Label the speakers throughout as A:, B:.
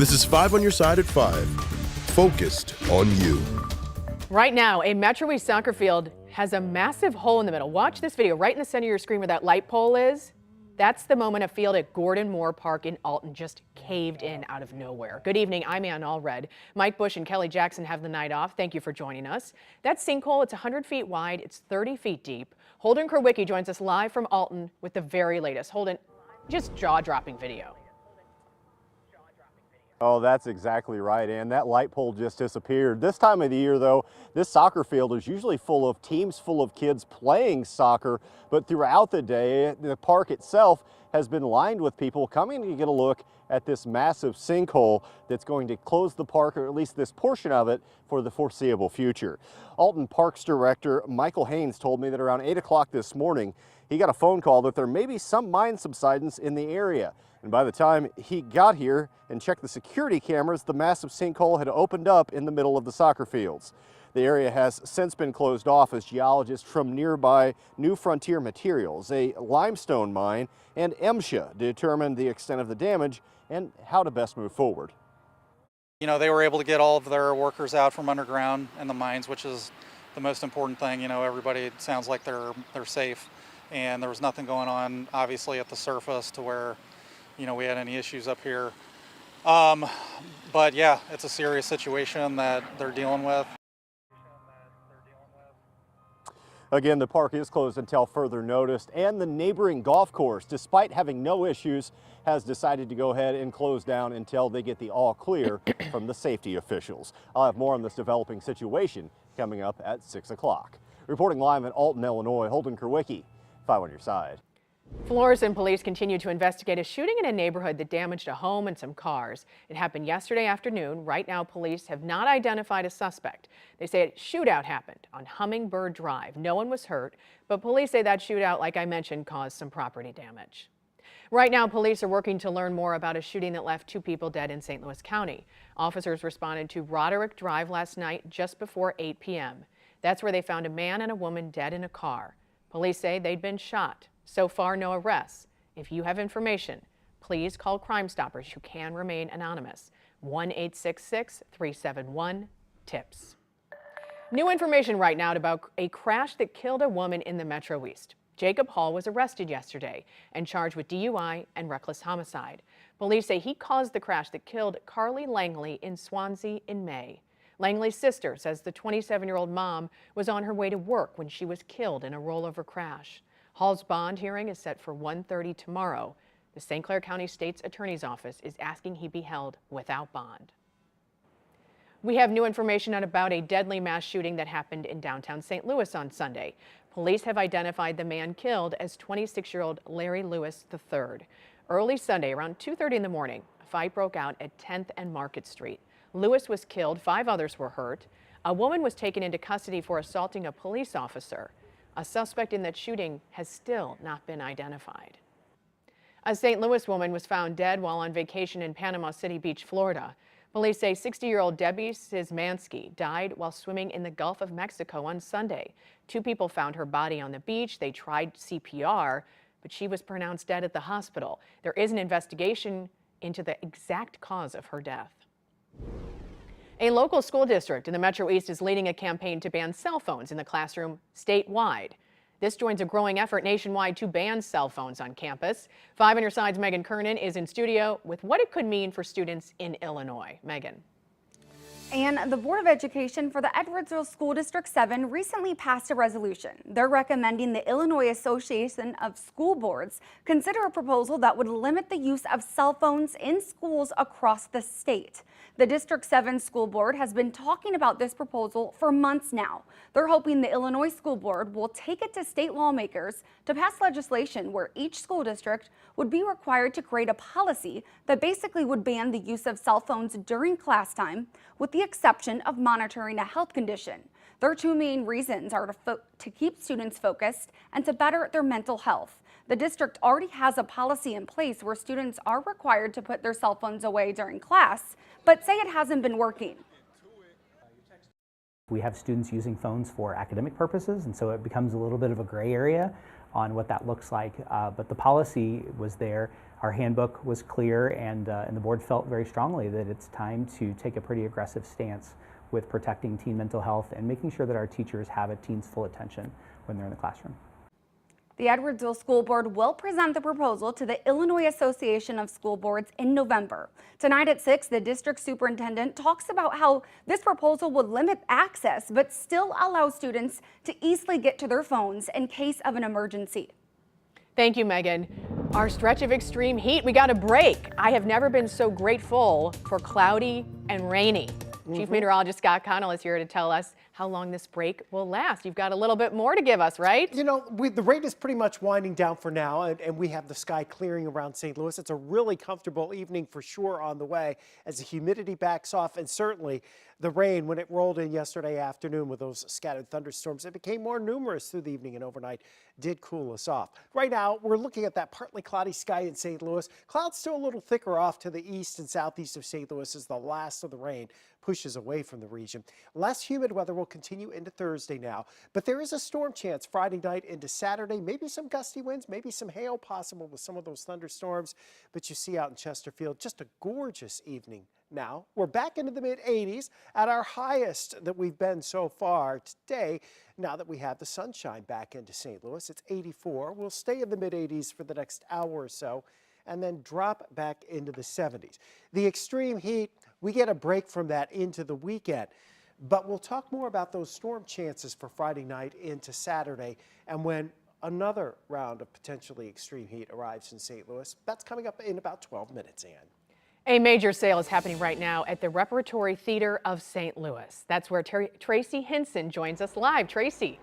A: This is 5 on your side at 5. Focused on you.
B: Right now, a Metro East soccer field has a massive hole in the middle. Watch this video right in the center of your screen where that light pole is. That's the moment a field at Gordon Moore Park in Alton just caved in out of nowhere. Good evening, I'm Ann Allred. Mike Bush and Kelly Jackson have the night off. Thank you for joining us. That sinkhole, it's 100 feet wide, it's 30 feet deep. Holden Kerwicki joins us live from Alton with the very latest. Holden, just jaw-dropping video.
C: Oh, that's exactly right, Ann. That light pole just disappeared. This time of the year, though, this soccer field is usually full of teams full of kids playing soccer, but throughout the day, the park itself has been lined with people coming to get a look at this massive sinkhole that's going to close the park, or at least this portion of it, for the foreseeable future. Alton Parks Director Michael Haynes told me that around 8 o'clock this morning, he got a phone call that there may be some mine subsidence in the area. And by the time he got here and checked the security cameras, the massive sinkhole had opened up in the middle of the soccer fields. The area has since been closed off as geologists from nearby New Frontier Materials, a limestone mine, and MSHA determined the extent of the damage and how to best move forward.
D: You know, they were able to get all of their workers out from underground in the mines, which is the most important thing. You know, everybody, it sounds like they're safe, and there was nothing going on, obviously, at the surface to where, you know, we had any issues up here. But yeah, it's a serious situation that they're dealing with.
C: Again, the park is closed until further notice, and the neighboring golf course, despite having no issues, has decided to go ahead and close down until they get the all clear from the safety officials. I'll have more on this developing situation coming up at 6 o'clock. Reporting live in Alton, Illinois, Holden Kerwicki, 5 on your side.
B: Florissant police continue to investigate a shooting in a neighborhood that damaged a home and some cars. It happened yesterday afternoon. Right now, police have not identified a suspect. They say a shootout happened on Hummingbird Drive. No one was hurt, but police say that shootout, like I mentioned, caused some property damage. Right now, police are working to learn more about a shooting that left 2 people dead in St. Louis County. Officers responded to Roderick Drive last night just before 8 p.m. That's where they found a man and a woman dead in a car. Police say they'd been shot. So far, no arrests. If you have information, please call Crime Stoppers. You can remain anonymous. 1-866-371-TIPS. New information right now about a crash that killed a woman in the Metro East. Jacob Hall was arrested yesterday and charged with DUI and reckless homicide. Police say he caused the crash that killed Carly Langley in Swansea in May. Langley's sister says the 27-year-old mom was on her way to work when she was killed in a rollover crash. Hall's bond hearing is set for 1:30 tomorrow. The St. Clair County State's Attorney's Office is asking he be held without bond. We have new information about a deadly mass shooting that happened in downtown St. Louis on Sunday. Police have identified the man killed as 26-year-old Larry Lewis III. Early Sunday, around 2:30 in the morning, a fight broke out at 10th and Market Street. Lewis was killed, 5 others were hurt. A woman was taken into custody for assaulting a police officer. A suspect in that shooting has still not been identified. A St. Louis woman was found dead while on vacation in Panama City Beach, Florida. Police say 60-year-old Debbie Szymanski died while swimming in the Gulf of Mexico on Sunday. 2 people found her body on the beach. They tried CPR, but she was pronounced dead at the hospital. There is an investigation into the exact cause of her death. A local school district in the Metro East is leading a campaign to ban cell phones in the classroom statewide. This joins a growing effort nationwide to ban cell phones on campus. 5 on your side's Megan Kernan is in studio with what it could mean for students in Illinois. Megan.
E: And the Board of Education for the Edwardsville School District 7 recently passed a resolution. They're recommending the Illinois Association of School Boards consider a proposal that would limit the use of cell phones in schools across the state. The District 7 School Board has been talking about this proposal for months now. They're hoping the Illinois School Board will take it to state lawmakers to pass legislation where each school district would be required to create a policy that basically would ban the use of cell phones during class time, with the exception of monitoring a health condition. Their 2 main reasons are to keep students focused and to better their mental health. The district already has a policy in place where students are required to put their cell phones away during class, but say it hasn't been working.
F: We have students using phones for academic purposes, and so it becomes a little bit of a gray area on what that looks like. But the policy was there Our handbook was clear, and the board felt very strongly that it's time to take a pretty aggressive stance with protecting teen mental health and making sure that our teachers have a teen's full attention when they're in the classroom.
E: The Edwardsville School Board will present the proposal to the Illinois Association of School Boards in November. Tonight at 6, the district superintendent talks about how this proposal would limit access but still allow students to easily get to their phones in case of an emergency.
B: Thank you, Megan. Our stretch of extreme heat, we got a break. I have never been so grateful for cloudy and rainy. Chief Meteorologist Scott Connell is here to tell us how long this break will last. You've got a little bit more to give us, right?
G: You know, the rain is pretty much winding down for now, and we have the sky clearing around St. Louis. It's a really comfortable evening for sure on the way as the humidity backs off, and certainly the rain, when it rolled in yesterday afternoon with those scattered thunderstorms, it became more numerous through the evening and overnight, did cool us off. Right now, we're looking at that partly cloudy sky in St. Louis. Clouds still a little thicker off to the east and southeast of St. Louis as the last of the rain pushes away from the region. Less humid weather will continue into Thursday now, but there is a storm chance Friday night into Saturday. Maybe some gusty winds, maybe some hail possible with some of those thunderstorms. But you see out in Chesterfield, just a gorgeous evening. Now we're back into the mid-80s at our highest that we've been so far today. Now that we have the sunshine back into St. Louis, it's 84. We'll stay in the mid-80s for the next hour or so and then drop back into the 70s. The extreme heat, we get a break from that into the weekend. But we'll talk more about those storm chances for Friday night into Saturday and when another round of potentially extreme heat arrives in St. Louis. That's coming up in about 12 minutes, Ann.
B: A major sale is happening right now at the Repertory Theater of St. Louis. That's where Tracy Hinson joins us live. Tracy.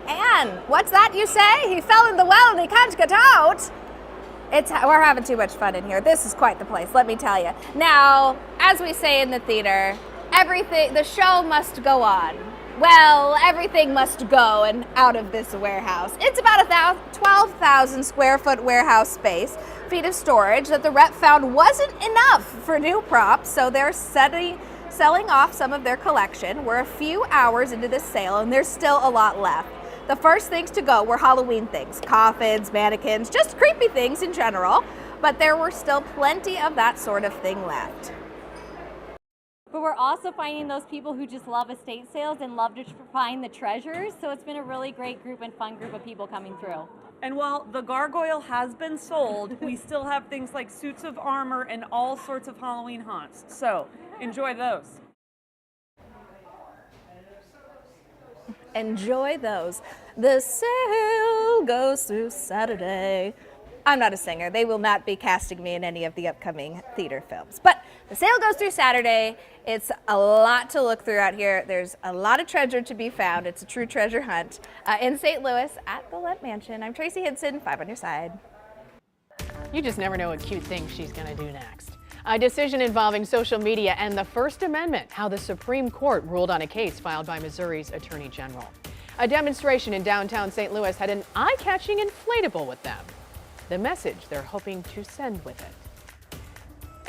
H: Ann, what's that you say? He fell in the well and he can't get out. We're having too much fun in here. This is quite the place, let me tell you. Now, as we say in the theater, the show must go on. Well, everything must go and out of this warehouse. It's about a 12,000 square foot warehouse space, feet of storage that the rep found wasn't enough for new props, so they're selling off some of their collection. We're a few hours into this sale and there's still a lot left. The first things to go were Halloween things, coffins, mannequins, just creepy things in general, but there were still plenty of that sort of thing left.
I: But we're also finding those people who just love estate sales and love to find the treasures, so it's been a really great group and fun group of people coming through.
J: And while the gargoyle has been sold, we still have things like suits of armor and all sorts of Halloween haunts, so enjoy those.
H: Enjoy those. The sale goes through Saturday. I'm not a singer. They will not be casting me in any of the upcoming theater films. But the sale goes through Saturday. It's a lot to look through out here. There's a lot of treasure to be found. It's a true treasure hunt in St. Louis at the Lent Mansion. I'm Tracy Hinson, 5 on your side.
B: You just never know what cute thing she's going to do next. A decision involving social media and the First Amendment, how the Supreme Court ruled on a case filed by Missouri's Attorney General. A demonstration in downtown St. Louis had an eye-catching inflatable with them. The message they're hoping to send with it.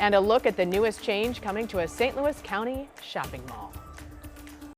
B: And a look at the newest change coming to a St. Louis County shopping mall.